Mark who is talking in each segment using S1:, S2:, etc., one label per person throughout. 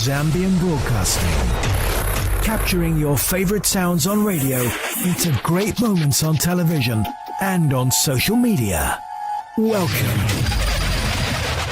S1: Zambian Broadcasting. Capturing your favorite sounds on radio into great moments on television and on social media. Welcome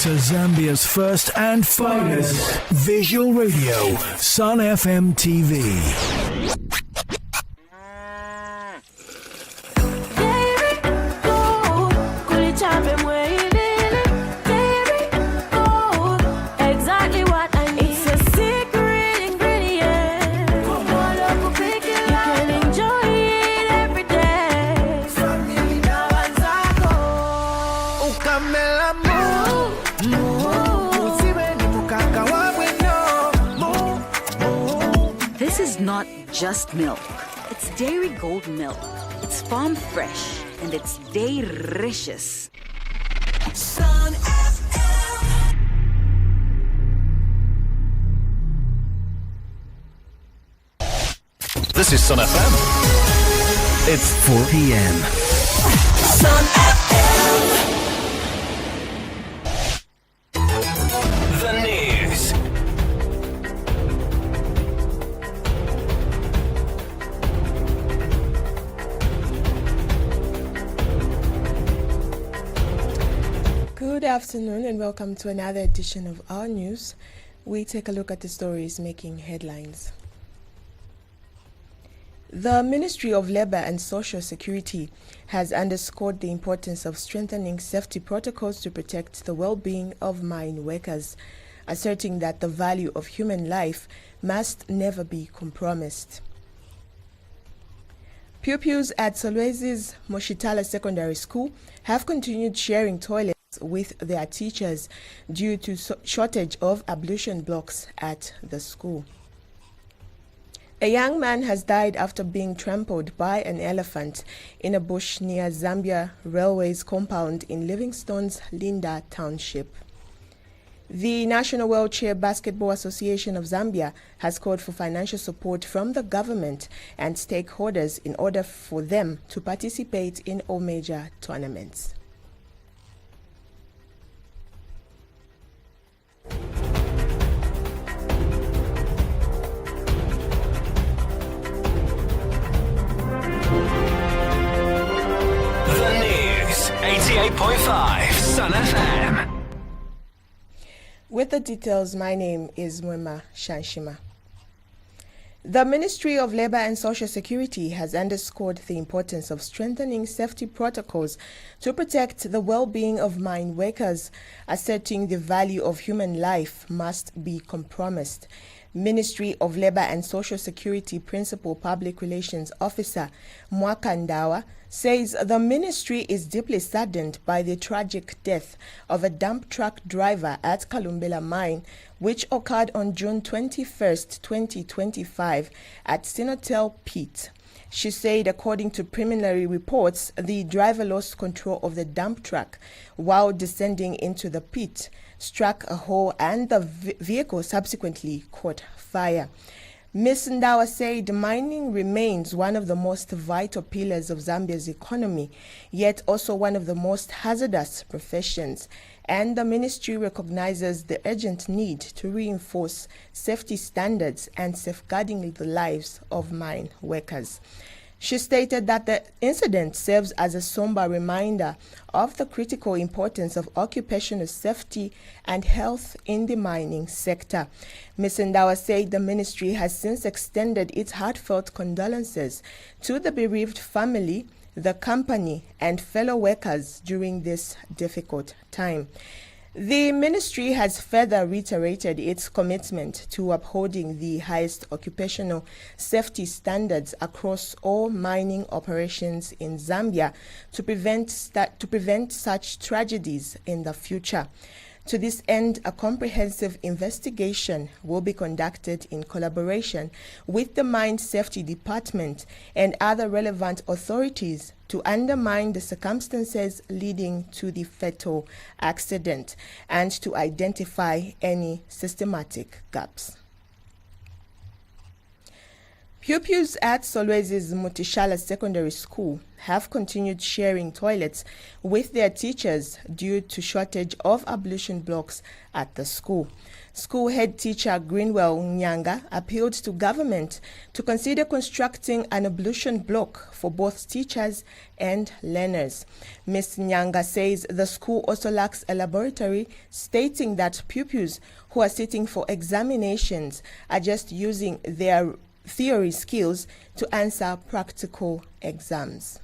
S1: to Zambia's first and finest visual radio, Sun FM TV.
S2: Not just milk. It's Dairy Gold milk. It's farm fresh and it's delicious. Sun FM.
S1: This is Sun FM. It's 4 p.m.
S3: Sun FM.
S1: The news.
S4: Good afternoon and welcome to another edition of our news. We take a look at the stories making headlines. The Ministry of Labour and Social Security has underscored the importance of strengthening safety protocols to protect the well-being of mine workers, asserting that the value of human life must never be compromised. Pupils at Solwezi's Moshitala Secondary School have continued sharing toilets with their teachers due to shortage of ablution blocks at the school. A young man has died after being trampled by an elephant in a bush near Zambia Railways compound in Livingstone's Linda Township. The National Wheelchair Basketball Association of Zambia has called for financial support from the government and stakeholders in order for them to participate in all major tournaments.
S1: The news, 88.5 Sun FM.
S4: With the details, my name is Mwema Shanshima. The Ministry of Labour and Social Security has underscored the importance of strengthening safety protocols to protect the well-being of mine workers, asserting the value of human life must be compromised. Ministry of Labour and Social Security Principal Public Relations Officer Mwakandawa says the ministry is deeply saddened by the tragic death of a dump truck driver at Kalumbela Mine, which occurred on June 21, 2025 at Sinotel Pit. She said, according to preliminary reports, the driver lost control of the dump truck while descending into the pit, struck a hole, and the vehicle subsequently caught fire. Ms. Ndawa said mining remains one of the most vital pillars of Zambia's economy, yet also one of the most hazardous professions, and the ministry recognizes the urgent need to reinforce safety standards and safeguarding the lives of mine workers. She stated that the incident serves as a somber reminder of the critical importance of occupational safety and health in the mining sector. Ms. Ndawa said the ministry has since extended its heartfelt condolences to the bereaved family, the company, and fellow workers during this difficult time. The ministry has further reiterated its commitment to upholding the highest occupational safety standards across all mining operations in Zambia to prevent such tragedies in the future. To this end, a comprehensive investigation will be conducted in collaboration with the Mine Safety Department and other relevant authorities to undermine the circumstances leading to the fatal accident and to identify any systematic gaps. Pupils at Solwezi's Motishala Secondary School have continued sharing toilets with their teachers due to shortage of ablution blocks at the school. School head teacher Greenwell Nyanga appealed to government to consider constructing an ablution block for both teachers and learners. Ms. Nyanga says the school also lacks a laboratory, stating that pupils who are sitting for examinations are just using their theory skills to answer practical exams.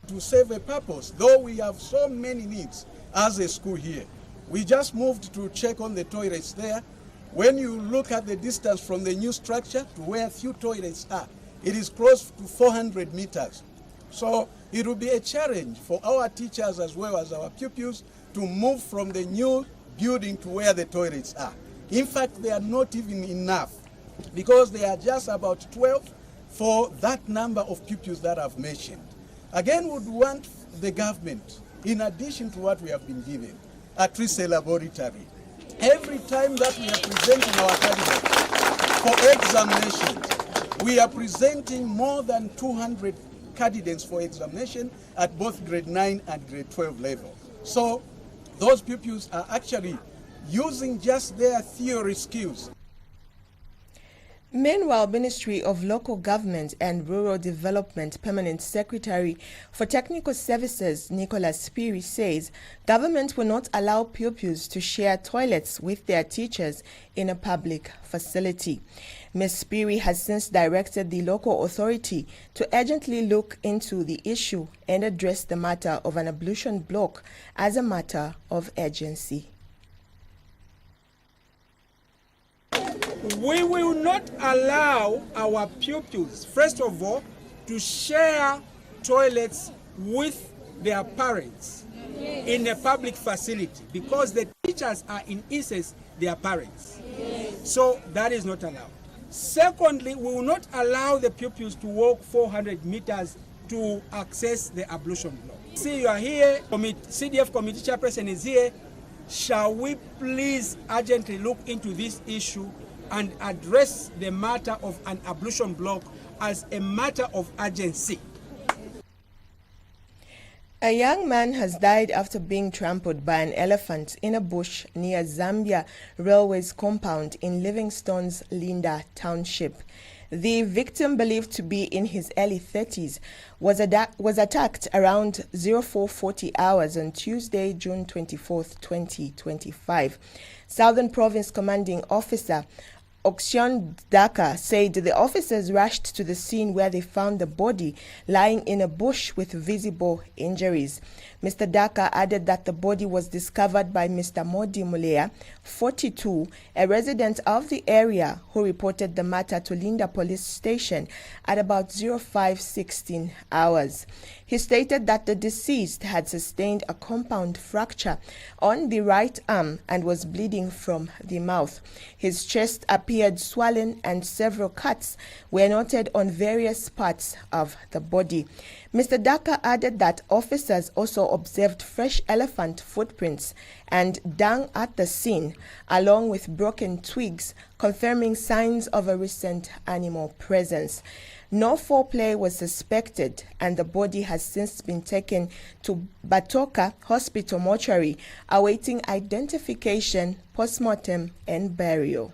S5: To serve a purpose, though we have so many needs as a school here. We just moved to check on the toilets there. When you look at the distance from the new structure to where few toilets are, it is close to 400 meters. So it will be a challenge for our teachers as well as our pupils to move from the new building to where the toilets are. In fact, they are not even enough because they are just about 12 for that number of pupils that I've mentioned. Again, would want the government, in addition to what we have been given, at least a laboratory. Every time that we are presenting our candidates for examinations, we are presenting more than 200 candidates for examination at both grade 9 and grade 12 level. So those pupils are actually using just their theory skills.
S4: Meanwhile, Ministry of Local Government and Rural Development Permanent Secretary for Technical Services Nicholas Piri says government will not allow pupils to share toilets with their teachers in a public facility. Ms. Piri has since directed the local authority to urgently look into the issue and address the matter of an ablution block as a matter of urgency.
S6: We will not allow our pupils, first of all, to share toilets with their parents in a public facility because the teachers are in essence their parents. So that is not allowed. Secondly, we will not allow the pupils to walk 400 meters to access the ablution block. See, you are here, CDF committee chairperson is here. Shall we please urgently look into this issue and address the matter of an ablution block as a matter of urgency?
S4: A young man has died after being trampled by an elephant in a bush near Zambia Railway's compound in Livingstone's Linda Township. The victim, believed to be in his early 30s, was attacked around 0440 hours on Tuesday, June 24, 2025. Southern Province Commanding Officer Oksyon Daka said the officers rushed to the scene where they found the body lying in a bush with visible injuries. Mr. Daka added that the body was discovered by Mr. Modi Mulea, 42, a resident of the area who reported the matter to Linda Police Station at about 0516 hours. He stated that the deceased had sustained a compound fracture on the right arm and was bleeding from the mouth. His chest appeared swollen and several cuts were noted on various parts of the body. Mr. Daka added that officers also observed fresh elephant footprints and dung at the scene, along with broken twigs, confirming signs of a recent animal presence. No foul play was suspected, and the body has since been taken to Batoka Hospital mortuary, awaiting identification, postmortem, and burial.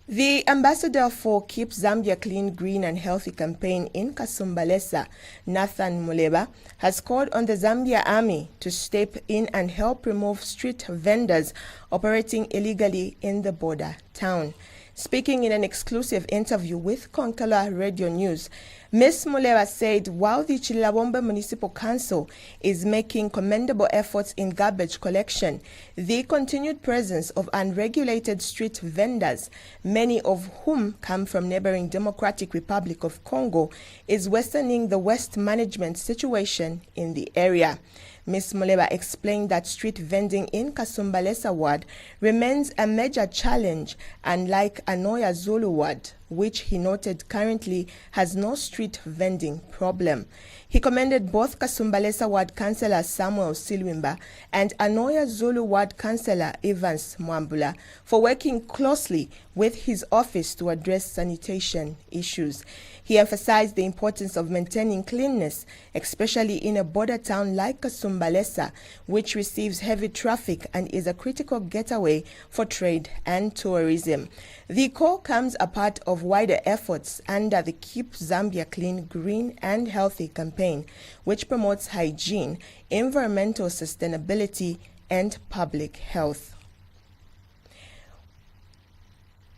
S4: The ambassador for Keep Zambia Clean, Green and Healthy campaign in Kasumbalesa, Nathan Muleba, has called on the Zambia Army to step in and help remove street vendors operating illegally in the border town. Speaking in an exclusive interview with Konkala Radio News, Ms. Muleba said while the Chilabombe Municipal Council is making commendable efforts in garbage collection, the continued presence of unregulated street vendors, many of whom come from neighboring Democratic Republic of Congo, is worsening the waste management situation in the area. Ms. Muleba explained that street vending in Kasumbalesa ward remains a major challenge, unlike Anoya Zulu ward, which he noted currently has no street vending problem. He commended both Kasumbalesa Ward Councillor Samuel Silwimba and Anoya Zulu Ward Councillor Evans Mwambula for working closely with his office to address sanitation issues. He emphasized the importance of maintaining cleanness, especially in a border town like Kasumbalesa, which receives heavy traffic and is a critical getaway for trade and tourism. The call comes a part of wider efforts under the Keep Zambia Clean, Green and Healthy campaign, which promotes hygiene, environmental sustainability and public health.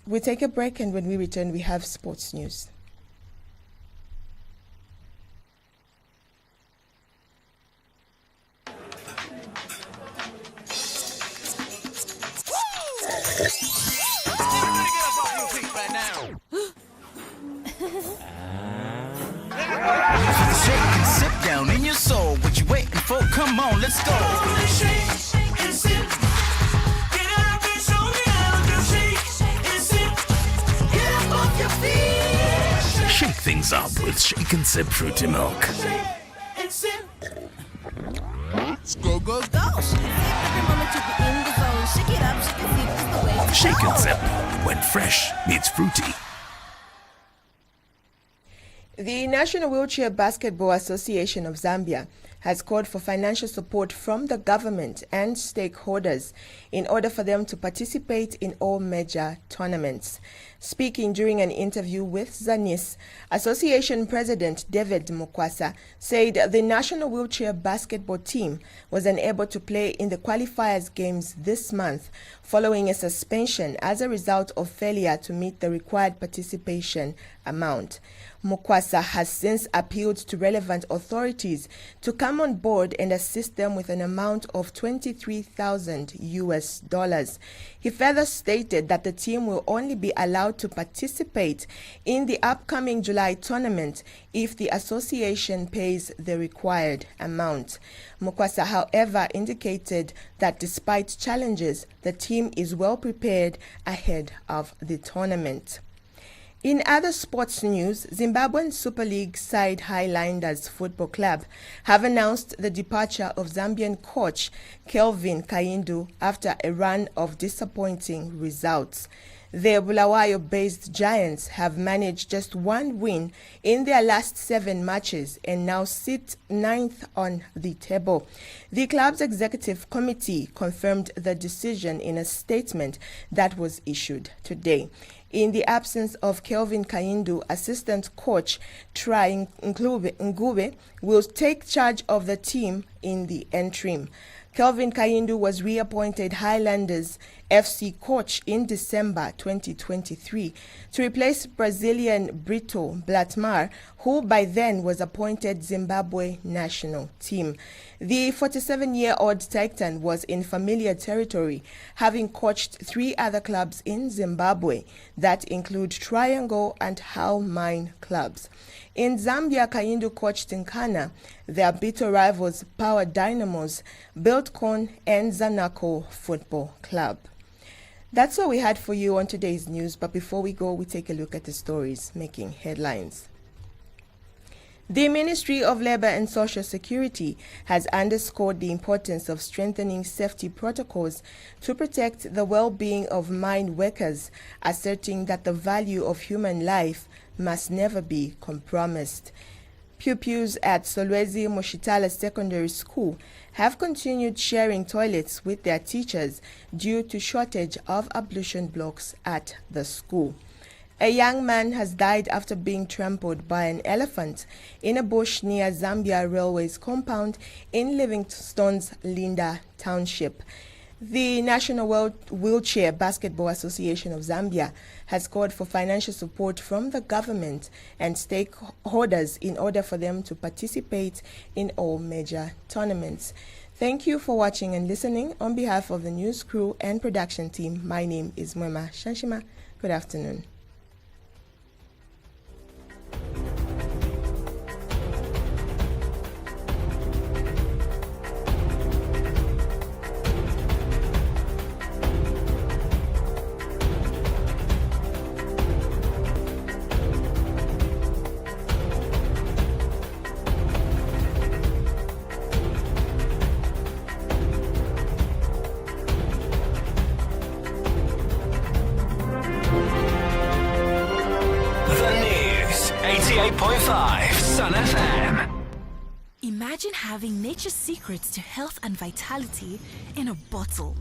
S4: We take a break, and when we return, we have sports news.
S3: Shake and sip down in your soul. What you waiting for? Come on, let's go. Shake and sip. Get up and show me how to shake and sip. Get up off your feet.
S1: Shake things up with Shake and Sip Fruity Milk.
S3: Shake and sip. Go, go, go. Every moment to be in the zone. Shake it up, shake and sip is the way to
S1: Shake
S3: go.
S1: and Sip, when fresh meets fruity.
S4: The National Wheelchair Basketball Association of Zambia has called for financial support from the government and stakeholders in order for them to participate in all major tournaments. Speaking during an interview with Zanis, Association President David Mukwasa said the National Wheelchair Basketball team was unable to play in the qualifiers games this month following a suspension as a result of failure to meet the required participation amount. Mukwasa has since appealed to relevant authorities to come on board and assist them with an amount of $23,000. He further stated that the team will only be allowed to participate in the upcoming July tournament if the association pays the required amount. Mukwasa, however, indicated that despite challenges, the team is well prepared ahead of the tournament. In other sports news, Zimbabwean Super League side Highlanders Football Club have announced the departure of Zambian coach Kelvin Kayindu after a run of disappointing results. The Bulawayo-based Giants have managed just one win in their last 7 matches and now sit 9th on the table. The club's executive committee confirmed the decision in a statement that was issued today. In the absence of Kelvin Kayindu, assistant coach Try Ngube will take charge of the team in the interim. Kelvin Kayindu was reappointed Highlanders FC coach in December 2023 to replace Brazilian Brito Blatmar, who by then was appointed Zimbabwe national team. The 47-year-old Titan was in familiar territory, having coached 3 other clubs in Zimbabwe that include Triangle and Hull Mine clubs. In Zambia, Kayindu coached Nkana, their bitter rivals Power Dynamos, Buildcon and Zanaco Football Club. That's all we had for you on today's news, but before we go, we take a look at the stories making headlines. The Ministry of Labour and Social Security has underscored the importance of strengthening safety protocols to protect the well-being of mine workers, asserting that the value of human life must never be compromised. Pupils at Solwezi Moshitala Secondary School have continued sharing toilets with their teachers due to shortage of ablution blocks at the school. A young man has died after being trampled by an elephant in a bush near Zambia Railways compound in Livingstone's Linda Township. The National Wheelchair Basketball Association of Zambia has called for financial support from the government and stakeholders in order for them to participate in all major tournaments. Thank you for watching and listening. On behalf of the news crew and production team, my name is Mwema Shanshima. Good afternoon.
S1: 98.5 Sun FM.
S7: Imagine having nature's secrets to health and vitality in a bottle.